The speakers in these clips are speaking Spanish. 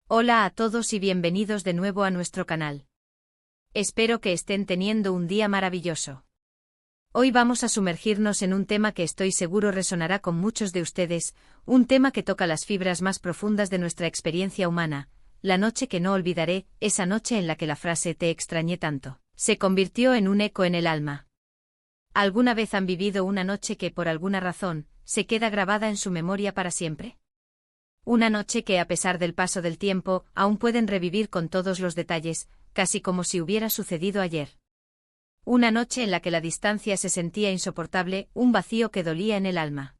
Hola a todos y bienvenidos de nuevo a nuestro canal. Espero que estén teniendo un día maravilloso. Hoy vamos a sumergirnos en un tema que estoy seguro resonará con muchos de ustedes, un tema que toca las fibras más profundas de nuestra experiencia humana, la noche que no olvidaré, esa noche en la que la frase "te extrañé tanto" se convirtió en un eco en el alma. ¿Alguna vez han vivido una noche que por alguna razón se queda grabada en su memoria para siempre? Una noche que a pesar del paso del tiempo, aún pueden revivir con todos los detalles, casi como si hubiera sucedido ayer. Una noche en la que la distancia se sentía insoportable, un vacío que dolía en el alma.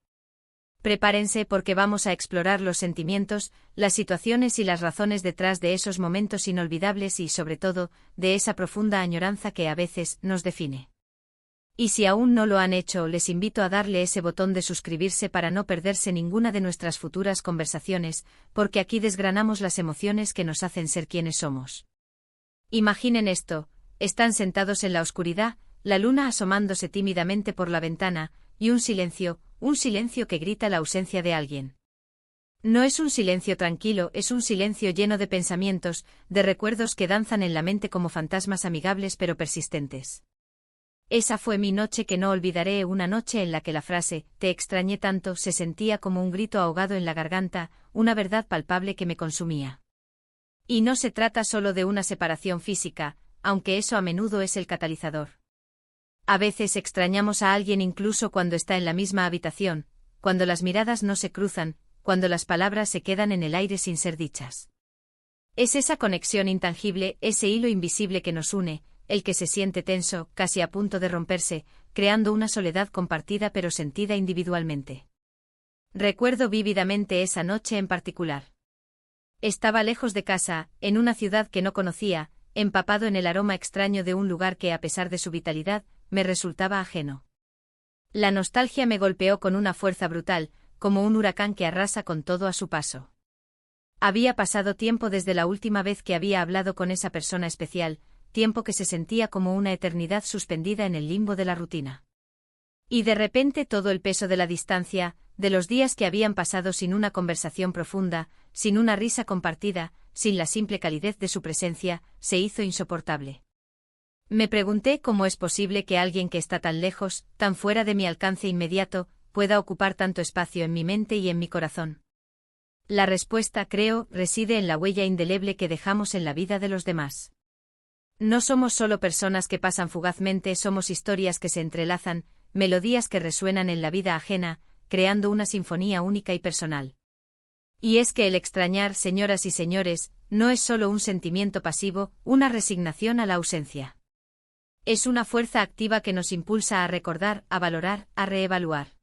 Prepárense porque vamos a explorar los sentimientos, las situaciones y las razones detrás de esos momentos inolvidables y, sobre todo, de esa profunda añoranza que a veces nos define. Y si aún no lo han hecho, les invito a darle ese botón de suscribirse para no perderse ninguna de nuestras futuras conversaciones, porque aquí desgranamos las emociones que nos hacen ser quienes somos. Imaginen esto, están sentados en la oscuridad, la luna asomándose tímidamente por la ventana, y un silencio que grita la ausencia de alguien. No es un silencio tranquilo, es un silencio lleno de pensamientos, de recuerdos que danzan en la mente como fantasmas amigables pero persistentes. Esa fue mi noche que no olvidaré, una noche en la que la frase "te extrañé tanto" se sentía como un grito ahogado en la garganta, una verdad palpable que me consumía. Y no se trata solo de una separación física, aunque eso a menudo es el catalizador. A veces extrañamos a alguien incluso cuando está en la misma habitación, cuando las miradas no se cruzan, cuando las palabras se quedan en el aire sin ser dichas. Es esa conexión intangible, ese hilo invisible que nos une, el que se siente tenso, casi a punto de romperse, creando una soledad compartida pero sentida individualmente. Recuerdo vívidamente esa noche en particular. Estaba lejos de casa, en una ciudad que no conocía, empapado en el aroma extraño de un lugar que a pesar de su vitalidad, me resultaba ajeno. La nostalgia me golpeó con una fuerza brutal, como un huracán que arrasa con todo a su paso. Había pasado tiempo desde la última vez que había hablado con esa persona especial, tiempo que se sentía como una eternidad suspendida en el limbo de la rutina. Y de repente todo el peso de la distancia, de los días que habían pasado sin una conversación profunda, sin una risa compartida, sin la simple calidez de su presencia, se hizo insoportable. Me pregunté cómo es posible que alguien que está tan lejos, tan fuera de mi alcance inmediato, pueda ocupar tanto espacio en mi mente y en mi corazón. La respuesta, creo, reside en la huella indeleble que dejamos en la vida de los demás. No somos solo personas que pasan fugazmente, somos historias que se entrelazan, melodías que resuenan en la vida ajena, creando una sinfonía única y personal. Y es que el extrañar, señoras y señores, no es solo un sentimiento pasivo, una resignación a la ausencia. Es una fuerza activa que nos impulsa a recordar, a valorar, a reevaluar.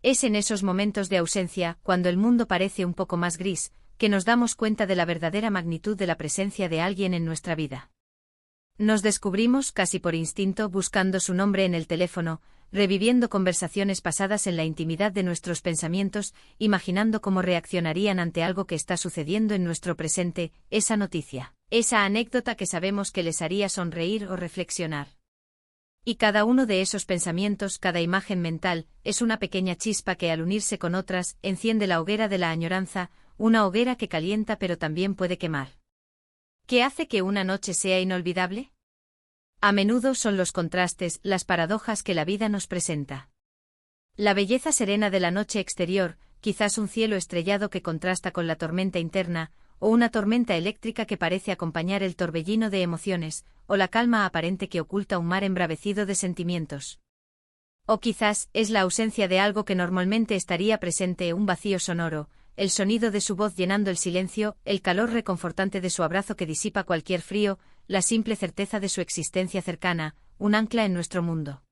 Es en esos momentos de ausencia, cuando el mundo parece un poco más gris, que nos damos cuenta de la verdadera magnitud de la presencia de alguien en nuestra vida. Nos descubrimos casi por instinto buscando su nombre en el teléfono, reviviendo conversaciones pasadas en la intimidad de nuestros pensamientos, imaginando cómo reaccionarían ante algo que está sucediendo en nuestro presente, esa noticia, esa anécdota que sabemos que les haría sonreír o reflexionar. Y cada uno de esos pensamientos, cada imagen mental, es una pequeña chispa que al unirse con otras, enciende la hoguera de la añoranza, una hoguera que calienta pero también puede quemar. ¿Qué hace que una noche sea inolvidable? A menudo son los contrastes, las paradojas que la vida nos presenta. La belleza serena de la noche exterior, quizás un cielo estrellado que contrasta con la tormenta interna, o una tormenta eléctrica que parece acompañar el torbellino de emociones, o la calma aparente que oculta un mar embravecido de sentimientos. O quizás es la ausencia de algo que normalmente estaría presente, un vacío sonoro, el sonido de su voz llenando el silencio, el calor reconfortante de su abrazo que disipa cualquier frío, la simple certeza de su existencia cercana, un ancla en nuestro mundo.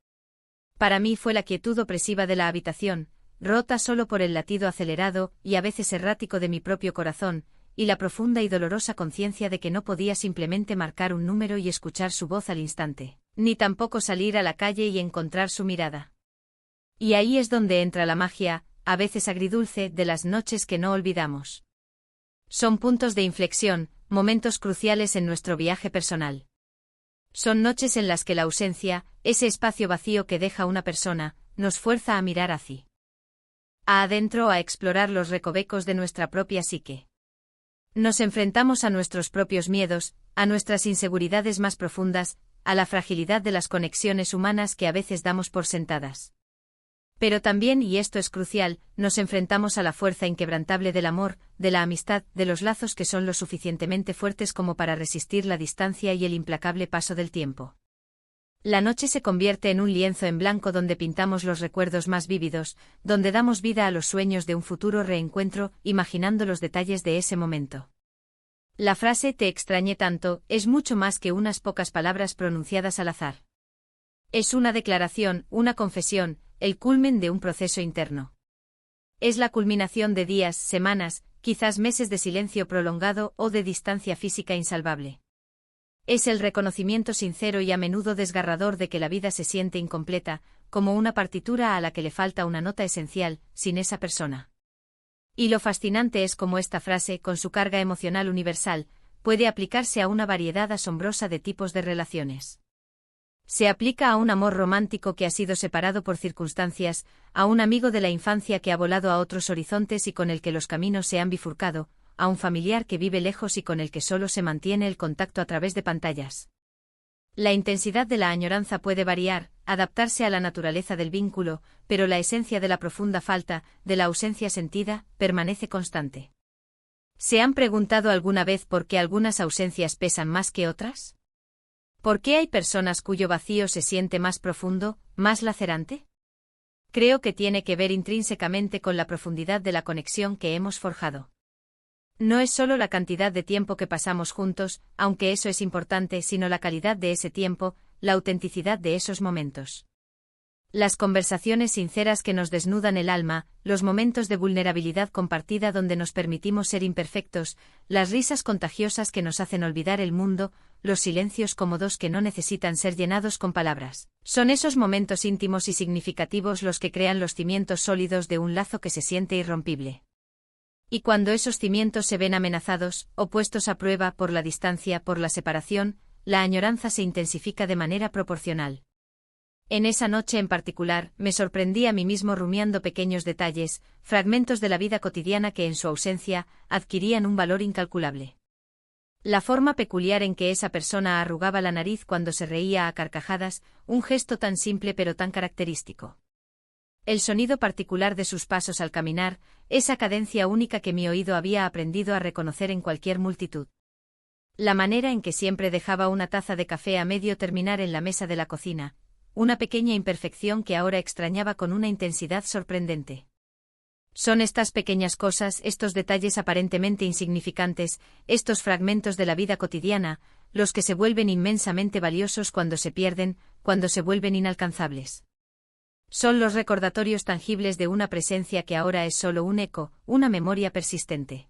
Para mí fue la quietud opresiva de la habitación, rota solo por el latido acelerado y a veces errático de mi propio corazón, y la profunda y dolorosa conciencia de que no podía simplemente marcar un número y escuchar su voz al instante, ni tampoco salir a la calle y encontrar su mirada. Y ahí es donde entra la magia, a veces agridulce, de las noches que no olvidamos. Son puntos de inflexión, momentos cruciales en nuestro viaje personal. Son noches en las que la ausencia, ese espacio vacío que deja una persona, nos fuerza a mirar hacia adentro, a explorar los recovecos de nuestra propia psique. Nos enfrentamos a nuestros propios miedos, a nuestras inseguridades más profundas, a la fragilidad de las conexiones humanas que a veces damos por sentadas. Pero también, y esto es crucial, nos enfrentamos a la fuerza inquebrantable del amor, de la amistad, de los lazos que son lo suficientemente fuertes como para resistir la distancia y el implacable paso del tiempo. La noche se convierte en un lienzo en blanco donde pintamos los recuerdos más vívidos, donde damos vida a los sueños de un futuro reencuentro, imaginando los detalles de ese momento. La frase "te extrañé tanto" es mucho más que unas pocas palabras pronunciadas al azar. Es una declaración, una confesión, el culmen de un proceso interno. Es la culminación de días, semanas, quizás meses de silencio prolongado o de distancia física insalvable. Es el reconocimiento sincero y a menudo desgarrador de que la vida se siente incompleta, como una partitura a la que le falta una nota esencial, sin esa persona. Y lo fascinante es cómo esta frase, con su carga emocional universal, puede aplicarse a una variedad asombrosa de tipos de relaciones. Se aplica a un amor romántico que ha sido separado por circunstancias, a un amigo de la infancia que ha volado a otros horizontes y con el que los caminos se han bifurcado, a un familiar que vive lejos y con el que solo se mantiene el contacto a través de pantallas. La intensidad de la añoranza puede variar, adaptarse a la naturaleza del vínculo, pero la esencia de la profunda falta, de la ausencia sentida, permanece constante. ¿Se han preguntado alguna vez por qué algunas ausencias pesan más que otras? ¿Por qué hay personas cuyo vacío se siente más profundo, más lacerante? Creo que tiene que ver intrínsecamente con la profundidad de la conexión que hemos forjado. No es solo la cantidad de tiempo que pasamos juntos, aunque eso es importante, sino la calidad de ese tiempo, la autenticidad de esos momentos. Las conversaciones sinceras que nos desnudan el alma, los momentos de vulnerabilidad compartida donde nos permitimos ser imperfectos, las risas contagiosas que nos hacen olvidar el mundo, los silencios cómodos que no necesitan ser llenados con palabras. Son esos momentos íntimos y significativos los que crean los cimientos sólidos de un lazo que se siente irrompible. Y cuando esos cimientos se ven amenazados, o puestos a prueba por la distancia, por la separación, la añoranza se intensifica de manera proporcional. En esa noche en particular, me sorprendí a mí mismo rumiando pequeños detalles, fragmentos de la vida cotidiana que en su ausencia adquirían un valor incalculable. La forma peculiar en que esa persona arrugaba la nariz cuando se reía a carcajadas, un gesto tan simple pero tan característico. El sonido particular de sus pasos al caminar, esa cadencia única que mi oído había aprendido a reconocer en cualquier multitud. La manera en que siempre dejaba una taza de café a medio terminar en la mesa de la cocina, una pequeña imperfección que ahora extrañaba con una intensidad sorprendente. Son estas pequeñas cosas, estos detalles aparentemente insignificantes, estos fragmentos de la vida cotidiana, los que se vuelven inmensamente valiosos cuando se pierden, cuando se vuelven inalcanzables. Son los recordatorios tangibles de una presencia que ahora es solo un eco, una memoria persistente.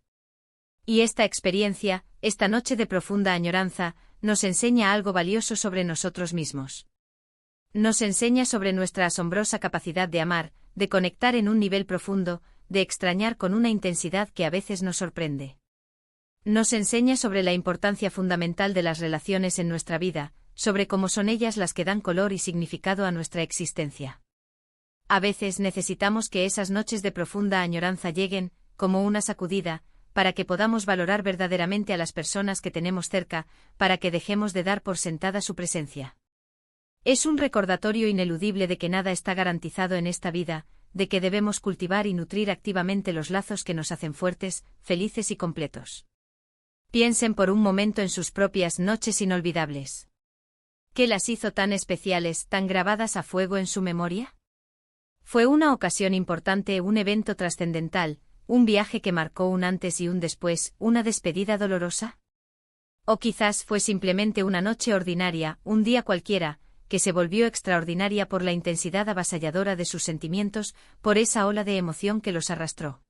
Y esta experiencia, esta noche de profunda añoranza, nos enseña algo valioso sobre nosotros mismos. Nos enseña sobre nuestra asombrosa capacidad de amar, de conectar en un nivel profundo, de extrañar con una intensidad que a veces nos sorprende. Nos enseña sobre la importancia fundamental de las relaciones en nuestra vida, sobre cómo son ellas las que dan color y significado a nuestra existencia. A veces necesitamos que esas noches de profunda añoranza lleguen, como una sacudida, para que podamos valorar verdaderamente a las personas que tenemos cerca, para que dejemos de dar por sentada su presencia. Es un recordatorio ineludible de que nada está garantizado en esta vida, de que debemos cultivar y nutrir activamente los lazos que nos hacen fuertes, felices y completos. Piensen por un momento en sus propias noches inolvidables. ¿Qué las hizo tan especiales, tan grabadas a fuego en su memoria? ¿Fue una ocasión importante, un evento trascendental, un viaje que marcó un antes y un después, una despedida dolorosa? ¿O quizás fue simplemente una noche ordinaria, un día cualquiera, que se volvió extraordinaria por la intensidad avasalladora de sus sentimientos, por esa ola de emoción que los arrastró?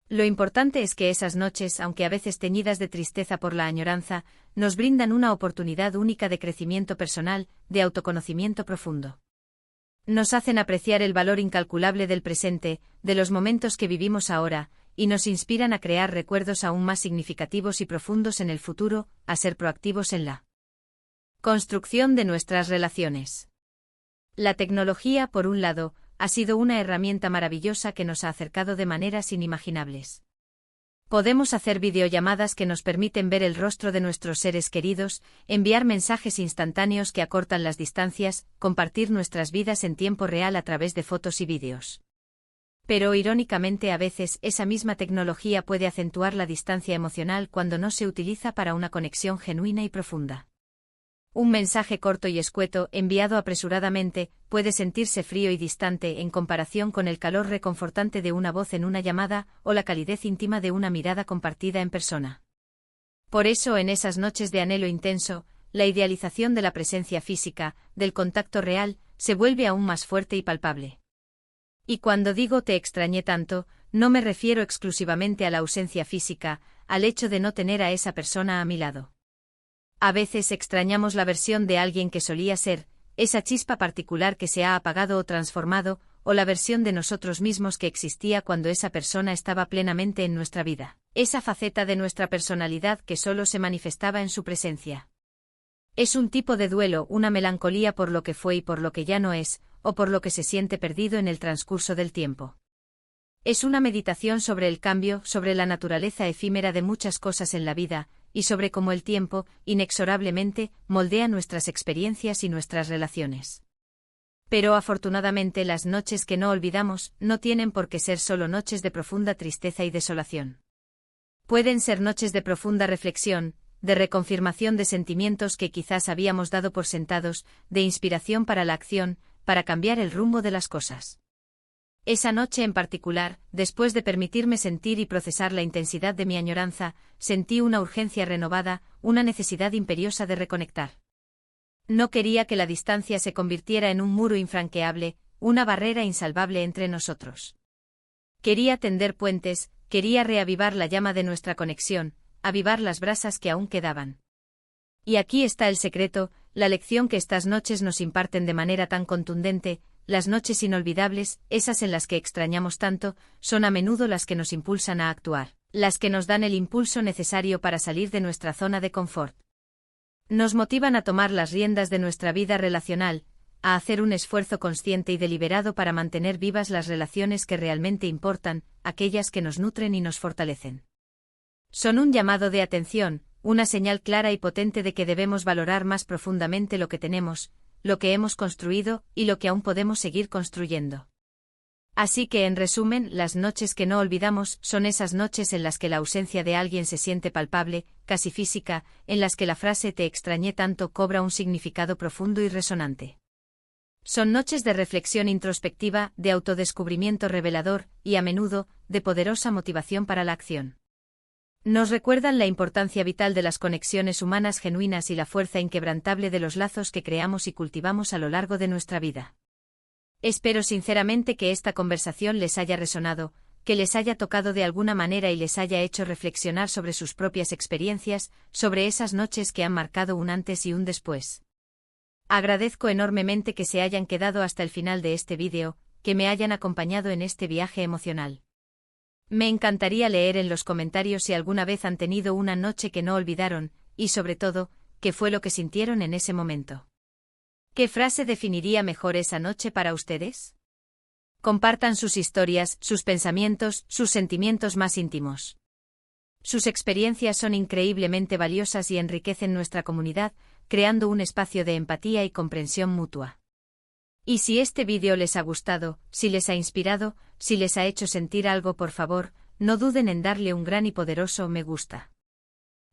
Lo importante es que esas noches, aunque a veces teñidas de tristeza por la añoranza, nos brindan una oportunidad única de crecimiento personal, de autoconocimiento profundo. Nos hacen apreciar el valor incalculable del presente, de los momentos que vivimos ahora, y nos inspiran a crear recuerdos aún más significativos y profundos en el futuro, a ser proactivos en la construcción de nuestras relaciones. La tecnología, por un lado, ha sido una herramienta maravillosa que nos ha acercado de maneras inimaginables. Podemos hacer videollamadas que nos permiten ver el rostro de nuestros seres queridos, enviar mensajes instantáneos que acortan las distancias, compartir nuestras vidas en tiempo real a través de fotos y vídeos. Pero irónicamente a veces esa misma tecnología puede acentuar la distancia emocional cuando no se utiliza para una conexión genuina y profunda. Un mensaje corto y escueto, enviado apresuradamente, puede sentirse frío y distante en comparación con el calor reconfortante de una voz en una llamada o la calidez íntima de una mirada compartida en persona. Por eso, en esas noches de anhelo intenso, la idealización de la presencia física, del contacto real, se vuelve aún más fuerte y palpable. Y cuando digo te extrañé tanto, no me refiero exclusivamente a la ausencia física, al hecho de no tener a esa persona a mi lado. A veces extrañamos la versión de alguien que solía ser, esa chispa particular que se ha apagado o transformado, o la versión de nosotros mismos que existía cuando esa persona estaba plenamente en nuestra vida, esa faceta de nuestra personalidad que solo se manifestaba en su presencia. Es un tipo de duelo, una melancolía por lo que fue y por lo que ya no es, o por lo que se siente perdido en el transcurso del tiempo. Es una meditación sobre el cambio, sobre la naturaleza efímera de muchas cosas en la vida, y sobre cómo el tiempo, inexorablemente, moldea nuestras experiencias y nuestras relaciones. Pero afortunadamente las noches que no olvidamos no tienen por qué ser solo noches de profunda tristeza y desolación. Pueden ser noches de profunda reflexión, de reconfirmación de sentimientos que quizás habíamos dado por sentados, de inspiración para la acción, para cambiar el rumbo de las cosas. Esa noche en particular, después de permitirme sentir y procesar la intensidad de mi añoranza, sentí una urgencia renovada, una necesidad imperiosa de reconectar. No quería que la distancia se convirtiera en un muro infranqueable, una barrera insalvable entre nosotros. Quería tender puentes, quería reavivar la llama de nuestra conexión, avivar las brasas que aún quedaban. Y aquí está el secreto, la lección que estas noches nos imparten de manera tan contundente. Las noches inolvidables, esas en las que extrañamos tanto, son a menudo las que nos impulsan a actuar, las que nos dan el impulso necesario para salir de nuestra zona de confort. Nos motivan a tomar las riendas de nuestra vida relacional, a hacer un esfuerzo consciente y deliberado para mantener vivas las relaciones que realmente importan, aquellas que nos nutren y nos fortalecen. Son un llamado de atención, una señal clara y potente de que debemos valorar más profundamente lo que tenemos, lo que hemos construido y lo que aún podemos seguir construyendo. Así que, en resumen, las noches que no olvidamos son esas noches en las que la ausencia de alguien se siente palpable, casi física, en las que la frase te extrañé tanto cobra un significado profundo y resonante. Son noches de reflexión introspectiva, de autodescubrimiento revelador, y a menudo, de poderosa motivación para la acción. Nos recuerdan la importancia vital de las conexiones humanas genuinas y la fuerza inquebrantable de los lazos que creamos y cultivamos a lo largo de nuestra vida. Espero sinceramente que esta conversación les haya resonado, que les haya tocado de alguna manera y les haya hecho reflexionar sobre sus propias experiencias, sobre esas noches que han marcado un antes y un después. Agradezco enormemente que se hayan quedado hasta el final de este vídeo, que me hayan acompañado en este viaje emocional. Me encantaría leer en los comentarios si alguna vez han tenido una noche que no olvidaron, y sobre todo, qué fue lo que sintieron en ese momento. ¿Qué frase definiría mejor esa noche para ustedes? Compartan sus historias, sus pensamientos, sus sentimientos más íntimos. Sus experiencias son increíblemente valiosas y enriquecen nuestra comunidad, creando un espacio de empatía y comprensión mutua. Y si este vídeo les ha gustado, si les ha inspirado, si les ha hecho sentir algo, por favor, no duden en darle un gran y poderoso me gusta.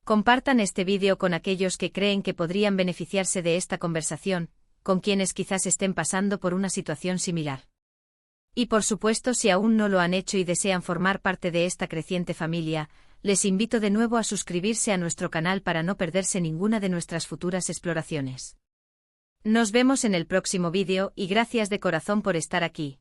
Compartan este vídeo con aquellos que creen que podrían beneficiarse de esta conversación, con quienes quizás estén pasando por una situación similar. Y por supuesto, si aún no lo han hecho y desean formar parte de esta creciente familia, les invito de nuevo a suscribirse a nuestro canal para no perderse ninguna de nuestras futuras exploraciones. Nos vemos en el próximo vídeo y gracias de corazón por estar aquí.